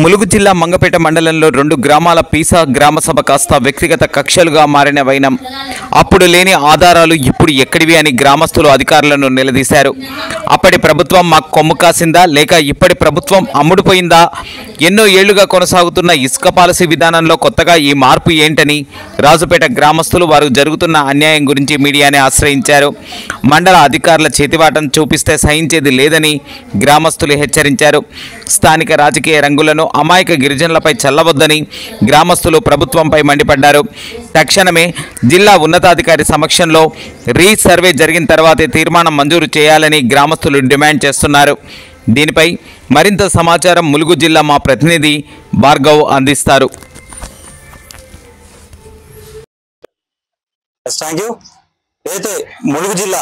ములుగు జిల్లా మంగపేట మండలంలో 2 గ్రామాల పీసా గ్రామ సభ కాస్త వ్యక్తిగత కక్షలుగా మారిన వైనం. అప్పుడు లేని ఆధారాలు ఇప్పుడు ఎక్కడివి అని గ్రామస్తులు అధికారులను నిలదీశారు. అప్పటి ప్రభుత్వం మాకు కొమ్ము కాసిందా లేక ఇప్పటి ప్రభుత్వం అమ్ముడుపోయిందా? ఎన్నో ఏళ్లుగా కొనసాగుతున్న ఇసుక పాలసీ విధానంలో కొత్తగా ఈ మార్పు ఏంటని రాజుపేట గ్రామస్తులు వారు జరుగుతున్న అన్యాయం గురించి మీడియాని ఆశ్రయించారు. మండల అధికారుల చేతివాటం చూపిస్తే సహించేది లేదని గ్రామస్తులు హెచ్చరించారు. స్థానిక రాజకీయ రంగులను అమాయక గిరిజనులపై చల్లవద్దని గ్రామస్తులు ప్రభుత్వంపై మండిపడ్డారు. తక్షణమే జిల్లా ఉన్నతాధికారి సమక్షంలో రీసర్వే జరిగిన తర్వాతే తీర్మానం మంజూరు చేయాలని గ్రామస్తులు డిమాండ్ చేస్తున్నారు. దీనిపై మరింత సమాచారం ములుగు జిల్లా మా ప్రతినిధి భార్గవ్ అందిస్తారు. ఏదైతే ములుగు జిల్లా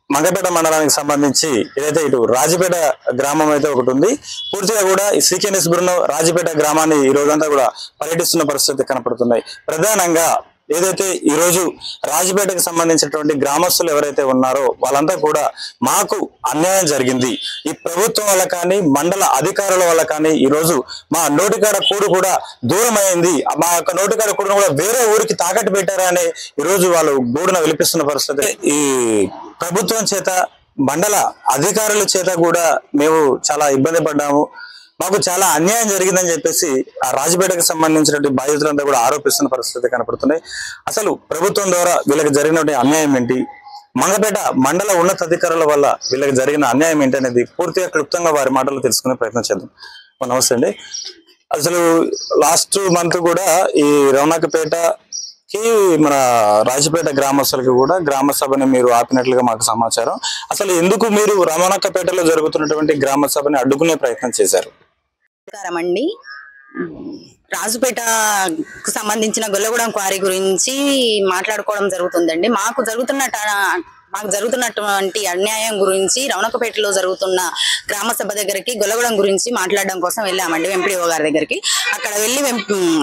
మంగపేట మండలానికి సంబంధించి ఏదైతే ఇటు రాజపేట గ్రామం అయితే ఒకటి ఉంది. పూర్తిగా కూడా ఈ సీకెన్ఎస్ బృందం రాజపేట గ్రామాన్ని ఈ రోజంతా కూడా పర్యటిస్తున్న పరిస్థితి కనపడుతున్నాయి. ప్రధానంగా ఏదైతే ఈ రోజు రాజపేటకు సంబంధించినటువంటి గ్రామస్తులు ఎవరైతే ఉన్నారో వాళ్ళంతా కూడా మాకు అన్యాయం జరిగింది, ఈ ప్రభుత్వం వల్ల కానీ మండల అధికారుల వల్ల కానీ ఈ రోజు మా నోటికాడ కూడు కూడా దూరం అయింది, మా యొక్క నోటికాడ కూడును కూడా వేరే ఊరికి తాకట్టు పెట్టారని ఈ రోజు వాళ్ళు గూడున విలిపిస్తున్న పరిస్థితి. ఈ ప్రభుత్వం చేత మండల అధికారుల చేత కూడా మేము చాలా ఇబ్బంది పడ్డాము, మాకు చాలా అన్యాయం జరిగిందని చెప్పేసి ఆ రాజపేటకు సంబంధించినటువంటి బాధితులంతా కూడా ఆరోపిస్తున్న పరిస్థితి కనపడుతున్నాయి. అసలు ప్రభుత్వం ద్వారా వీళ్ళకి జరిగినటువంటి అన్యాయం ఏంటి, మంగపేట మండల ఉన్నతాధికారుల వల్ల వీళ్ళకి జరిగిన అన్యాయం ఏంటి అనేది పూర్తిగా క్లుప్తంగా వారి మాటలు తెలుసుకునే ప్రయత్నం చేద్దాం. నమస్తే అండి. అసలు లాస్ట్ మంత్ కూడా ఈ రవణకపేటకి మన రాజపేట గ్రామస్తులకి కూడా గ్రామ సభని మీరు ఆపినట్లుగా మాకు సమాచారం. అసలు ఎందుకు మీరు రమణకపేటలో జరుగుతున్నటువంటి గ్రామ సభని అడ్డుకునే ప్రయత్నం చేశారు? అండి, రాజుపేటకు సంబంధించిన గొల్లగూడెం క్వారీ గురించి మాట్లాడుకోవడం జరుగుతుందండి. మాకు జరుగుతున్నటువంటి అన్యాయం గురించి రవణకపేటలో జరుగుతున్న గ్రామ సభ దగ్గరికి గొల్లగూడెం గురించి మాట్లాడడం కోసం వెళ్ళామండి ఎంపీడీఓ గారి దగ్గరికి. అక్కడ వెళ్ళి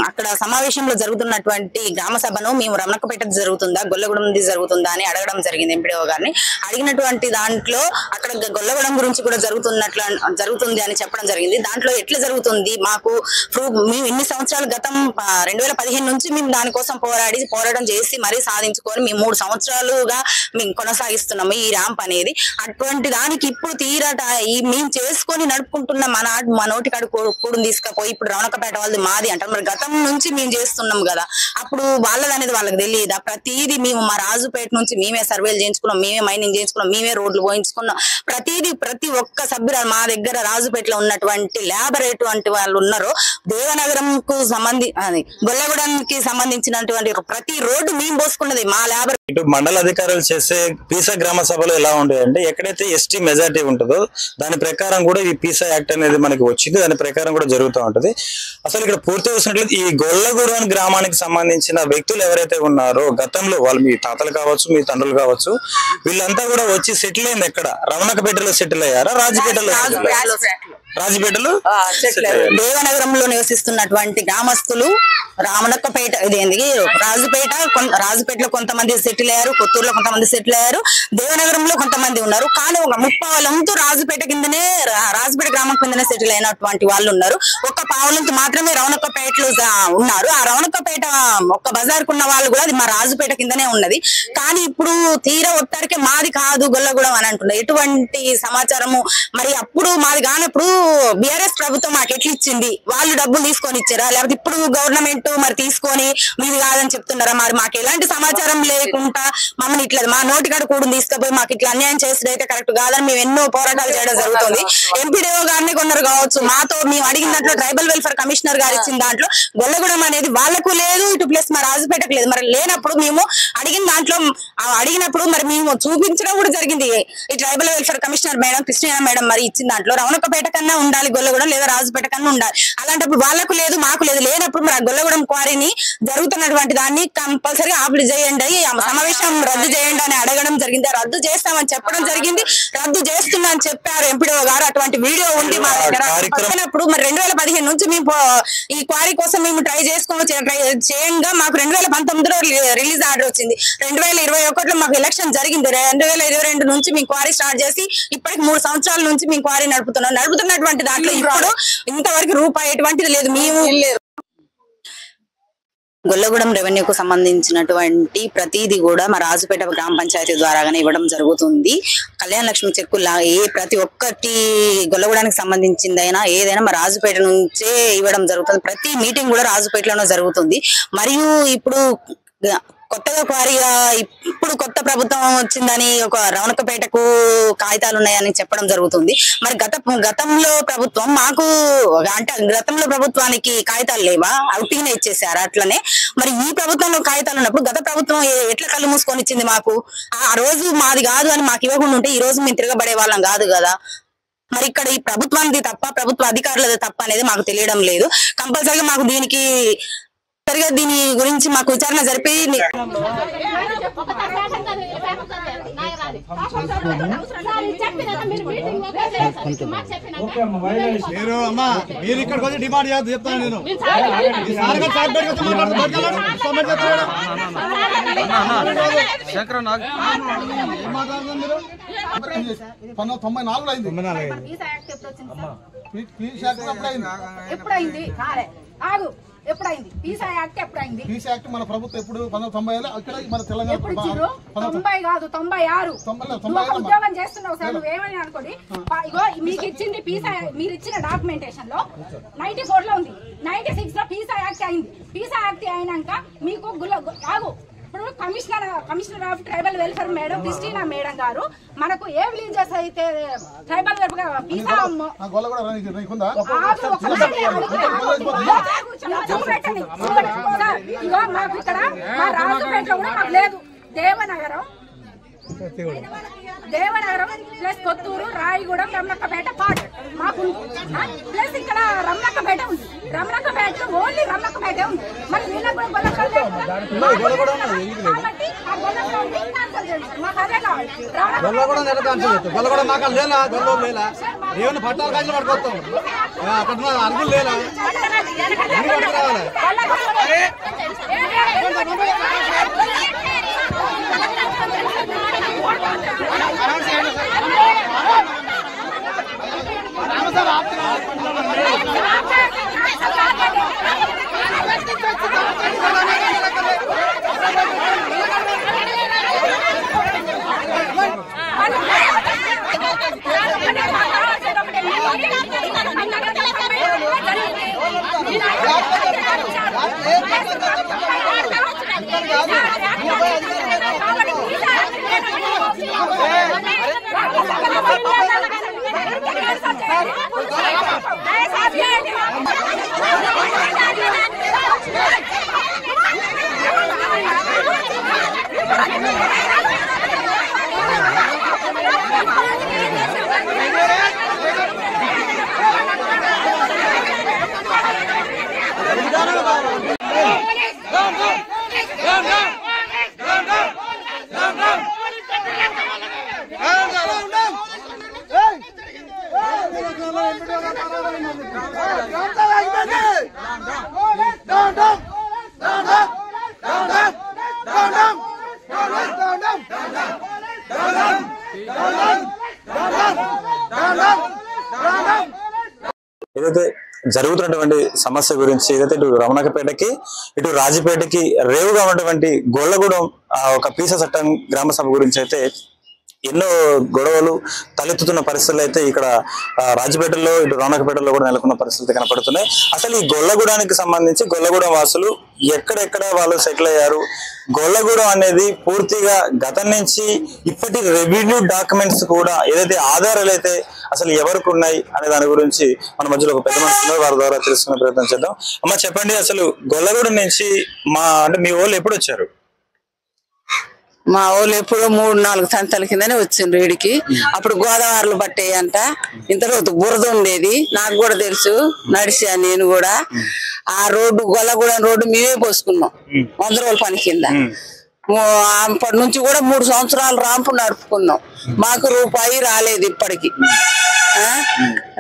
అక్కడ సమావేశంలో జరుగుతున్నటువంటి గ్రామ సభను మేము రవణకపేట జరుగుతుందా గొల్లగూడెంది జరుగుతుందా అని అడగడం జరిగింది ఎంపీడీఓ గారిని. అడిగినటువంటి దాంట్లో అక్కడ గొల్లగూడెం గురించి కూడా జరుగుతుంది అని చెప్పడం జరిగింది. దాంట్లో ఎట్లా జరుగుతుంది మాకు మేము ఇన్ని సంవత్సరాలు గతం 2015 నుంచి మేము దానికోసం పోరాటం చేసి మరీ సాధించుకొని మేము 3 సంవత్సరాలుగా మేము కొనసాగిస్తున్నాము ఈ ర్యాంప్ అనేది. అటువంటి దానికి ఇప్పుడు మేము చేసుకొని నడుపుకుంటున్న మా నోటికాడ కూడుని తీసుకపోయి ఇప్పుడు రవణకపేట వాళ్ళది మాది అంటారు. మరి గతం నుంచి మేము చేస్తున్నాం కదా, అప్పుడు వాళ్ళది అనేది వాళ్ళకి తెలియదా? ప్రతిదీ మేము మా రాజుపేట నుంచి మేమే సర్వేలు చేయించుకున్నాం, మేమే మైనింగ్ చేయించుకున్నాం, మేమే రోడ్లు పోయించుకున్నాం. ప్రతి ఒక్క సభ్యురాలు మా దగ్గర రాజుపేటలో ఉన్నటువంటి లేబర్ ఎటువంటి వాళ్ళు ఉన్నారో దేవనగరంకు గొల్లగూడెంకి సంబంధించినటువంటి ప్రతి రోడ్డు మేము పోసుకున్నది మా లేబర్. ఇటు మండల అధికారులు చేసే పీసా గ్రామ సభలు ఎలా ఉండేయంటే ఎక్కడైతే ఎస్టీ మెజార్టీ ఉంటుందో దాని ప్రకారం కూడా ఈ పీసా యాక్ట్ అనేది మనకి వచ్చింది, దాని ప్రకారం కూడా జరుగుతూ ఉంటది. అసలు ఇక్కడ పూర్తి చూసినట్లయితే ఈ గొల్లగూడెం గ్రామానికి సంబంధించిన వ్యక్తులు ఎవరైతే ఉన్నారో గతంలో వాళ్ళు మీ తాతలు కావచ్చు మీ తండ్రులు కావచ్చు వీళ్ళంతా కూడా వచ్చి సెటిల్ అయింది ఎక్కడ? రవణకపేటలో సెటిల్ అయ్యారా? రాజపేటలో దేవనగరంలో నివసిస్తున్నటువంటి గ్రామస్తులు రవణకపేట రాజుపేటలో కొంతమంది సెటిల్ అయ్యారు, కొత్తూరులో కొంతమంది సెటిల్ అయ్యారు, దేవనగరంలో కొంతమంది ఉన్నారు. కానీ ఒక 30 రాజుపేట గ్రామం కిందనే సెటిల్ అయినటువంటి వాళ్ళు ఉన్నారు. ఒక పావులంతు మాత్రమే రవణకపేటలో ఉన్నారు. ఆ రవణకపేట ఒక్క బజార్కు ఉన్న వాళ్ళు కూడా అది మా రాజుపేట కిందనే ఉన్నది. కానీ ఇప్పుడు తీరా ఒత్తారికే మాది కాదు గొల్లగూడెం అని అంటున్నారు. ఎటువంటి సమాచారము మరి అప్పుడు మాది కానప్పుడు బీఆర్ఎస్ ప్రభుత్వం మాకు ఎట్లా ఇచ్చింది? వాళ్ళు డబ్బులు తీసుకొని ఇచ్చారా లేకపోతే ఇప్పుడు గవర్నమెంట్ మరి తీసుకొని మీది కాదని చెప్తున్నారా? మరి మాకు ఎలాంటి సమాచారం లేకుండా మమ్మల్ని ఇట్లా మా నోటికాడ కూడుని తీసుకుపోయి మాకు ఇట్లా అన్యాయం చేస్తే అయితే కరెక్ట్ కాదని మేము ఎన్నో పోరాటాలు చేయడం జరుగుతుంది. ఎంపీడీఓ గారిని కొన్నారు కావచ్చు, మేము అడిగిన దాంట్లో ట్రైబల్ వెల్ఫేర్ కమిషనర్ గారు ఇచ్చిన దాంట్లో గొల్లగూడెం అనేది వాళ్లకు లేదు, ఇటు ప్లస్ మా రాజుపేటకు లేదు. మరి లేనప్పుడు మేము అడిగినప్పుడు మరి మేము చూపించడం కూడా జరిగింది. ఈ tribal welfare commissioner madam Krishna madam మరి ఇచ్చిన దాంట్లో రవణకపేట కన్నా ఉండాలి గొల్లగూడెం లేదా రాజుపేట కన్నా ఉండాలి. అలాంటప్పుడు వాళ్లకు లేదు మాకు లేదు. లేనప్పుడు మరి గొల్లగూడెం క్వారీని జరుగుతున్నటువంటి దాన్ని కంపల్సరీ ఆపులు చేయండి, సమావేశం రద్దు చేయండి అని అడగడం జరిగింది. రద్దు చేస్తామని చెప్పడం జరిగింది, రద్దు చేస్తున్నా అని చెప్పారు ఎంపీడీఓ గారు. అటువంటి వీడియో ఉంది మా దగ్గర. మరి 2015 నుంచి మేము ఈ క్వారీ కోసం మేము ట్రై చేయండి భాగంగా మాకు 2019లో రిలీజ్ ఆర్డర్ వచ్చింది. 2021లో మాకు ఎలక్షన్ జరిగింది. 2022 నుంచి మేము క్వారీ స్టార్ట్ చేసి ఇప్పటికి 3 సంవత్సరాల నుంచి మేము క్వారీ నడుపుతున్నటువంటి దాంట్లో ఇప్పుడు ఇంతవరకు రూపాయి ఎటువంటిది లేదు. మేము గొల్లగూడెం రెవెన్యూకు సంబంధించినటువంటి ప్రతిదీ కూడా మా రాజుపేట గ్రామ పంచాయతీ ద్వారాగానే ఇవ్వడం జరుగుతుంది. కళ్యాణ లక్ష్మి చెక్కులు ప్రతి ఒక్కటి గొల్లగూడానికి సంబంధించిందైనా ఏదైనా మా రాజుపేట నుంచే ఇవ్వడం జరుగుతుంది. ప్రతి మీటింగ్ కూడా రాజుపేటలోనే జరుగుతుంది. మరియు ఇప్పుడు కొత్తగా క్వారీగా ఇప్పుడు కొత్త ప్రభుత్వం వచ్చిందని ఒక రౌనకపేటకు కాగితాలు ఉన్నాయని చెప్పడం జరుగుతుంది. మరి గతంలో ప్రభుత్వం మాకు అంటే గతంలో ప్రభుత్వానికి కాగితాలు లేవా? అవుటింగ్ ఇచ్చేసారు. అట్లనే మరి ఈ ప్రభుత్వంలో కాగితాలు ఉన్నప్పుడు గత ప్రభుత్వం ఎట్లా కళ్ళు మూసుకొని ఇచ్చింది మాకు? ఆ రోజు మాది కాదు అని మాకు ఇవ్వకుండా ఉంటే ఈ రోజు మేము తిరగబడే వాళ్ళం కాదు కదా. మరి ఇక్కడ ఈ ప్రభుత్వానికి తప్ప ప్రభుత్వ అధికారులది తప్ప అనేది మాకు తెలియడం లేదు. కంపల్సరీగా మాకు దీని గురించి మాకు విచారణ జరిపి మీరు ఇక్కడికి వచ్చి డిమాండ్ చేయొద్దు చెప్తాను నేను. ఎప్పుడైంది పీసా యాక్ట్? ఎప్పుడైంది పీసా యాక్ట్? మన ప్రభుత్వం ఎప్పుడు 1990లో ఇక్కడ మన తెలంగాణ 90 కాదు 96. ఉద్యోగం చేస్తున్నావు సార్, నువ్వేమని అనుకోండి. ఇగో మీకు ఇచ్చింది పీసా, మీరు ఇచ్చిన డాక్యుమెంటేషన్ లో 94 లో ఉంది. 96 లో పీసా యాక్ట్ అయింది. పీసా యాక్ట్ అయినాక మీకు ఆగు ఇప్పుడు commissioner of tribal welfare madam Christina madam గారు మనకు ఏ విలేజెస్ అయితే ట్రైబల్ పీసా ఇగో మాకు ఇక్కడ మా రాజుపేటలో కూడా మాకు లేదు. దేవనగరం ప్లస్ కొత్తూరు, రాయగూడెం, రమణక్కపేట పార్ట్ మాకు ప్లస్ ఇక్కడ రమణక్కపేట ఉంది. రమణక్కపేట ఓన్లీ రమణక్కపేట ఉంది. మరి వీళ్ళకి కూడా కాబట్టి ఆ గొల్లగూడెం క్యాన్సల్ చేయండి. మాకు అదే కావాలి. పట్టాలు కాజు పట్టుకొస్తాం అక్కడ అరుగులు లేదా ఏదైతే జరుగుతున్నటువంటి సమస్య గురించి ఏదైతే ఇటు రమణకపేటకి ఇటు రాజపేటకి రేవుగా ఉన్నటువంటి గొల్లగూడెం ఒక పీసా చట్టం గ్రామ సభ గురించి అయితే ఎన్నో గొడవలు తలెత్తుతున్న పరిస్థితులు అయితే ఇక్కడ రాజపేటలో ఇటు రమణకపేటలో కూడా నెలకొన్న పరిస్థితులు కనపడుతున్నాయి. అసలు ఈ గొల్లగూడానికి సంబంధించి గొల్లగూడెం వాసులు ఎక్కడెక్కడ వాళ్ళు సెటిల్ అయ్యారు, గొల్లగూడెం అనేది పూర్తిగా గతం నుంచి ఇప్పటి రెవెన్యూ డాక్యుమెంట్స్ కూడా ఏదైతే ఆధారాలు అయితే అసలు ఎవరికి ఉన్నాయి అనే దాని గురించి మన మధ్యలో ఒక పెద్ద మనిషి ఉన్నారు, వారి ద్వారా తెలుసుకునే ప్రయత్నం చేద్దాం. అమ్మ చెప్పండి, అసలు గొల్లగూడెం నుంచి అంటే మీ వాళ్ళు ఎప్పుడు వచ్చారు? మా వాళ్ళు ఎప్పుడో 3-4 సంవత్సరాల కిందనే వచ్చిండ్రు వీడికి. అప్పుడు గోదావరిలో పట్టేయంట, ఇంతలో బురద ఉండేది, నాకు కూడా తెలుసు, నడిచా నేను కూడా. ఆ రోడ్డు గొల్లగూడెం రోడ్డు మేమే పోసుకున్నాం 100 రోజుల పని కింద. అప్పటి నుంచి కూడా 3 సంవత్సరాలు రాంపు నడుపుకున్నాం. మాకు రూపాయి రాలేదు ఇప్పటికి.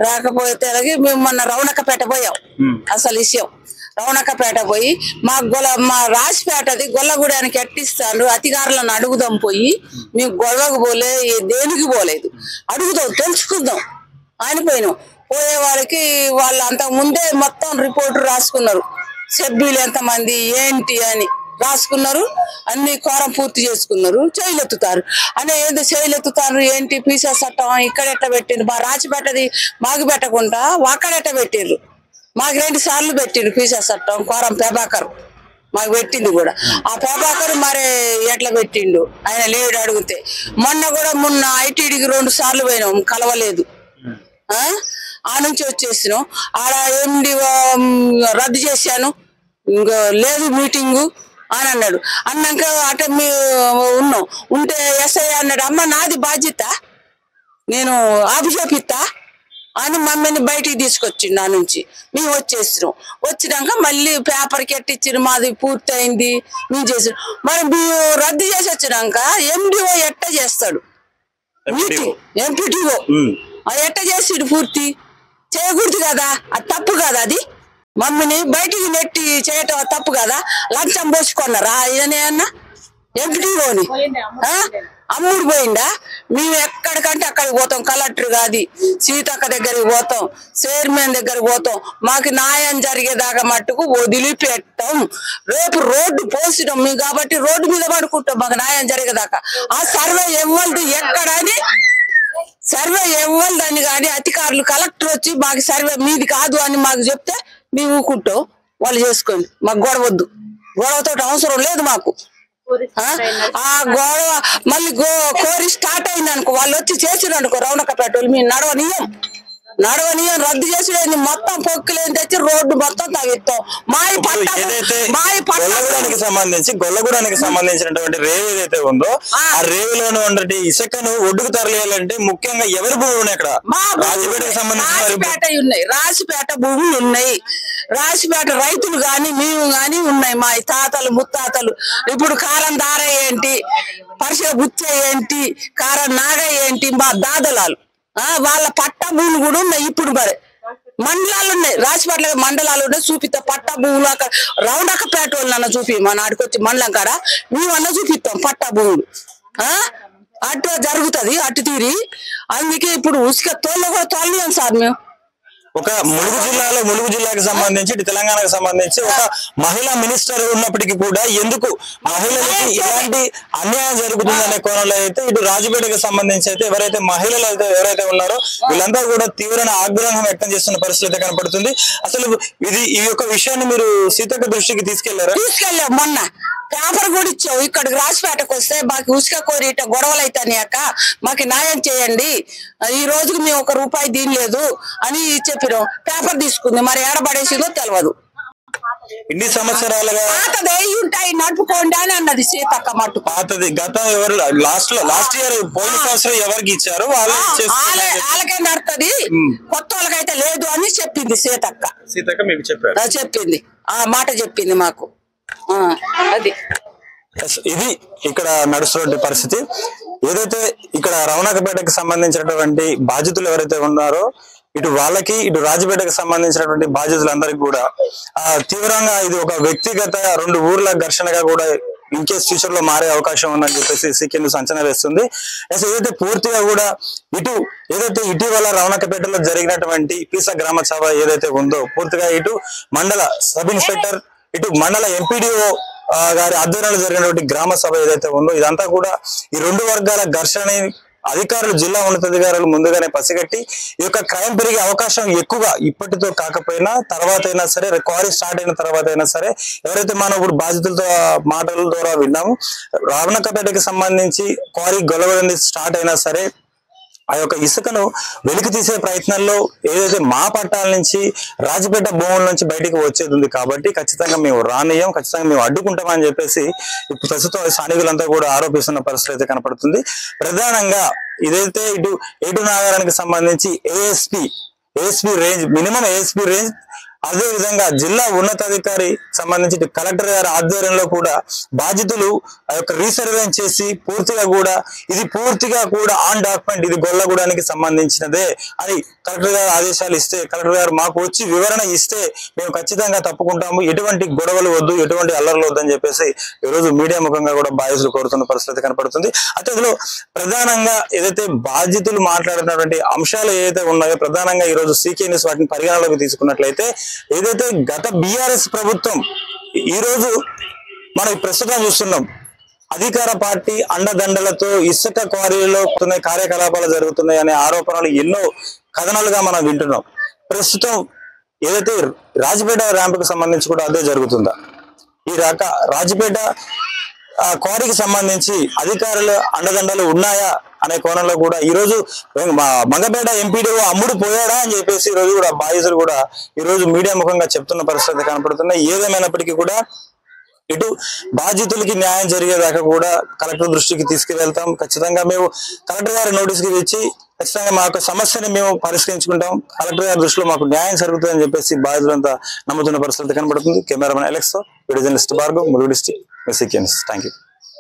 రాకపోతే మేము మొన్న రౌనకపేట పోయాం. అసలు విషయం రవణకపేట పోయి మా రాసిపేటది గొల్లగూడానికి ఎట్టిస్తాను అధికారులను అడుగుదాం పోయి మేము గొడవకు పోలే దేనికి పోలేదు అడుగుదాం తెలుసుకుందాం అని పోయినాం పోయే వారికి వాళ్ళు అంతకు ముందే మొత్తం రిపోర్టు రాసుకున్నారు సభ్యులు ఎంతమంది ఏంటి అని రాసుకున్నారు అన్ని కోరం పూర్తి చేసుకున్నారు చేయలెత్తుతారు అనే ఏదో చేయలెత్తుతారు ఏంటి పీసా చట్టం ఇక్కడ ఎట్ట పెట్టిండ్రు మా రాసిపేటది మాకు పెట్టకుండా అక్కడెట్ట పెట్టిండ్రు మాకు 2 సార్లు పెట్టిండ్రు పీసా చట్టం కోరం ప్రభాకర్ మాకు పెట్టింది కూడా ఆ ప్రభాకర్ మరి ఎట్లా పెట్టిండు ఆయన లేడు అడిగితే మొన్న ఐటీడీకి 2 సార్లు పోయినాం కలవలేదు ఆ నుంచి వచ్చేసినాం ఆడ ఎండి రద్దు చేశాను ఇంకా లేదు మీటింగు అని అన్నాడు అన్నాక అట ఉన్నాం ఉంటే ఎస్ఐ అన్నాడు అమ్మ నాది బాధ్యత నేను ఆభిషేపిస్తా అని మమ్మల్ని బయటికి తీసుకొచ్చిండు ఆ నుంచి మేము వచ్చేసినాం వచ్చినాక మళ్ళీ పేపర్కి ఎట్టిచ్చిన మాది పూర్తి అయింది మేము చేసినాం మరి మేము రద్దు చేసి వచ్చినాక ఎండిఓ ఎట్ట చేస్తాడు మీటింగ్ ఎంపీటీఓ ఎట్ట చేసిడు పూర్తి చేయకూడదు కదా అది తప్పు కదా అది మమ్మీని బయటికి నెట్టి చేయటం తప్పు కదా లంచం పోసుకున్నారా ఆయనే అన్న ఎంపీటీఓని అమ్ముడు పోయిందా మేము ఎక్కడికంటే అక్కడికి పోతాం కలెక్టర్ కాదు సీతక్క దగ్గరికి పోతాం చైర్మన్ దగ్గరికి పోతాం మాకు న్యాయం జరిగేదాకా మట్టుకు వదిలిపెట్టాం రేపు రోడ్డు పోసినాం మేము కాబట్టి రోడ్డు మీద పడుకుంటాం మాకు న్యాయం జరిగేదాకా ఆ సర్వే ఎవరిది ఎక్కడని సర్వే ఎవరిదని కానీ అధికారులు కలెక్టర్ వచ్చి మాకు సర్వే మీది కాదు అని మాకు చెప్తే మేము ఊకుంటాం వాళ్ళు చేసుకోండి మాకు గొడవద్దు గొడవతో అవసరం లేదు మాకు ఆ గొడవ మళ్ళీ కోరి స్టార్ట్ అయింది అనుకో వాళ్ళు వచ్చి చేసిరు అనుకో రవణకపేట వాళ్ళు మేము నడవనీయం రద్దు చేసి మొత్తం పొక్కులేని తెచ్చి రోడ్డు మొత్తం తగ్గిస్తాం గొల్లగూడానికి సంబంధించినటువంటి రేవు ఏదైతే ఉందో ఆ రేవులోనే ఉన్నటువంటి ఇసుకను ఒడ్డుకు తరలియాలంటే ముఖ్యంగా ఎవరి భూములు ఉన్నాయి అక్కడ రాజపేటకు సంబంధించిన ఉన్నాయి రాసిపేట భూములు ఉన్నాయి రాసిపేట రైతులు గాని మేము గాని ఉన్నాయి మా తాతలు ముత్తాతలు ఇప్పుడు కారం దార ఏంటి పరిసర బుచ్చ ఏంటి కారం నాగ ఏంటి మా దాదలాలు వాళ్ళ పట్ట భూములు కూడా ఉన్నాయి ఇప్పుడు మరి మండలాలు ఉన్నాయి రాసిపేటలో మండలాలు ఉన్నాయి చూపిస్తా పట్ట భూములు అక్కడ రౌండకపేట వాళ్ళన్న చూపి మా నాడికొచ్చి మండలం కాడ మేమన్నా చూపిస్తాం పట్ట భూములు అటు జరుగుతుంది అటు తీరి అందుకే ఇప్పుడు ఉసుక తోళ్ళు కూడా తోలనియం సార్ మేము ఒక ములుగు జిల్లాకి సంబంధించి తెలంగాణకు సంబంధించి ఒక మహిళా మినిస్టర్ ఉన్నప్పటికీ కూడా ఎందుకు మహిళలకి ఇలాంటి అన్యాయం జరుగుతుందనే కోణంలో అయితే ఇటు రాజపేటకు సంబంధించి అయితే ఎవరైతే మహిళలు అయితే ఎవరైతే ఉన్నారో వీళ్ళంతా కూడా తీవ్రమైన ఆగ్రహం వ్యక్తం చేస్తున్న పరిస్థితి కనపడుతుంది అసలు ఈ యొక్క విషయాన్ని మీరు సీతక్క దృష్టికి తీసుకెళ్లాం మొన్న పేపర్ కూడా ఇచ్చావు ఇక్కడికి రాసిపేటకు వస్తే మాకు ఉసుక కోరి గొడవలు అవుతాయి అక్క మాకు న్యాయం చేయండి ఈ రోజుకి మేము ₹1 దీనిలేదు అని చెప్పినాం పేపర్ తీసుకుంది మరి ఏడబడేసిందో తెలియదు ఇన్ని సంవత్సరాలుగా ఉంటాయి నడుపుకోండి అని అన్నది సీతక్క మట్టు పాతది గత ఎవరు లాస్ట్ ఇయర్ పోయిన సంవత్సరం ఎవరికి ఇచ్చారు వాళ్ళకే నడుతుంది కొత్త వాళ్ళకైతే లేదు అని చెప్పింది సీతక్క మీకు చెప్పారు చెప్పింది ఆ మాట చెప్పింది మాకు అది ఇది ఇక్కడ నడుస్తున్న పరిస్థితి ఏదైతే ఇక్కడ రవణకపేటకు సంబంధించినటువంటి బాధితులు ఎవరైతే ఉన్నారో ఇటు వాళ్ళకి ఇటు రాజపేటకు సంబంధించినటువంటి బాధితులందరికీ కూడా తీవ్రంగా ఇది ఒక వ్యక్తిగత 2 ఊర్ల ఘర్షణగా కూడా ఇన్కేస్ ఫ్యూచర్ లో మారే అవకాశం ఉందని చెప్పేసి సీకే న్యూస్ అంచనా వేస్తుంది. ఏదైతే పూర్తిగా కూడా ఏదైతే ఇటీవల రవణకపేటలో జరిగినటువంటి పీసా గ్రామ సభ ఏదైతే ఉందో పూర్తిగా ఇటు మండల సబ్ ఇన్స్పెక్టర్ ఇటు మండల ఎంపీడీఓ గారి ఆధ్వర్యంలో జరిగినటువంటి గ్రామ సభ ఏదైతే ఉందో ఇదంతా కూడా ఈ 2 వర్గాల ఘర్షణ అధికారులు జిల్లా ఉన్నతాధికారులు ముందుగానే పసిగట్టి ఈ యొక్క క్రైమ్ పెరిగే అవకాశం ఎక్కువగా ఇప్పటితో కాకపోయినా తర్వాత అయినా సరే క్వారీ స్టార్ట్ అయిన తర్వాత అయినా సరే ఎవరైతే మనం ఇప్పుడు బాధితులతో మాటల ద్వారా విన్నాము రవణకపేటకి సంబంధించి క్వారీ గొలవడింది స్టార్ట్ అయినా సరే ఆ యొక్క ఇసుకను వెలికి తీసే ప్రయత్నంలో ఏదైతే మా పట్టాల నుంచి రాజపేట భూముల నుంచి బయటికి వచ్చేది ఉంది కాబట్టి ఖచ్చితంగా మేము రానియం ఖచ్చితంగా మేము అడ్డుకుంటామని చెప్పేసి ఇప్పుడు ప్రస్తుతం స్థానికులంతా కూడా ఆరోపిస్తున్న పరిస్థితి అయితే కనపడుతుంది. ప్రధానంగా ఇదైతే ఇటు ఏటు నాగారానికి సంబంధించి ASP range minimum ASP range అదే విధంగా జిల్లా ఉన్నతాధికారి సంబంధించి కలెక్టర్ గారి ఆధ్వర్యంలో కూడా బాధితులు ఆ యొక్క రీసర్వేన్ చేసి పూర్తిగా కూడా ఆన్ డాక్యుమెంట్ ఇది గొల్లగూడానికి సంబంధించినదే అని కలెక్టర్ గారు ఆదేశాలు ఇస్తే కలెక్టర్ గారు మాకు వచ్చి వివరణ ఇస్తే మేము ఖచ్చితంగా తప్పుకుంటాము, ఎటువంటి గొడవలు వద్దు, ఎటువంటి అల్లర్లు వద్దని చెప్పేసి ఈరోజు మీడియా ముఖంగా కూడా బాధితులు కోరుతున్న పరిస్థితి కనపడుతుంది. అయితే ఇందులో ప్రధానంగా ఏదైతే బాధితులు మాట్లాడుతున్నటువంటి అంశాలు ఏదైతే ఉన్నాయో ప్రధానంగా ఈరోజు సీకే న్యూస్ వాటిని పరిగణలోకి తీసుకున్నట్లయితే ఏదైతే గత బీఆర్ఎస్ ప్రభుత్వం ఈ రోజు మనం ప్రస్తుతం చూస్తున్నాం అధికార పార్టీ అండదండలతో ఇసుక క్వారీలో కార్యకలాపాలు జరుగుతున్నాయి అనే ఆరోపణలు ఎన్నో కథనాలుగా మనం వింటున్నాం. ప్రస్తుతం ఏదైతే రాజపేట ర్యాంపుకు సంబంధించి కూడా అదే జరుగుతుందా, ఈ రాజపేట క్వారీకి సంబంధించి అధికారుల అండదండలు ఉన్నాయా అనే కోణంలో కూడా ఈ రోజు మంగపేట ఎంపీడీఓ అమ్ముడు పోయాడా అని చెప్పేసి ఈ రోజు కూడా బాధితులు కూడా ఈ రోజు మీడియా ముఖంగా చెప్తున్న పరిస్థితి కనపడుతున్నాయి. ఏదేమైనప్పటికీ కూడా ఇటు బాధితులకి న్యాయం జరిగేదాకా కూడా కలెక్టర్ దృష్టికి తీసుకువెళ్తాం. ఖచ్చితంగా మేము కలెక్టర్ గారి నోటీస్కి ఇచ్చి ఖచ్చితంగా మా యొక్క సమస్యని మేము పరిష్కరించుకుంటాం, కలెక్టర్ గారి దృష్టిలో మాకు న్యాయం జరుగుతుందని చెప్పేసి బాధితులంతా నమ్ముతున్న పరిస్థితి కనబడుతుంది. Cameraman Alex, video journalist Bhargav, Mulugu district, CK news. Thank you.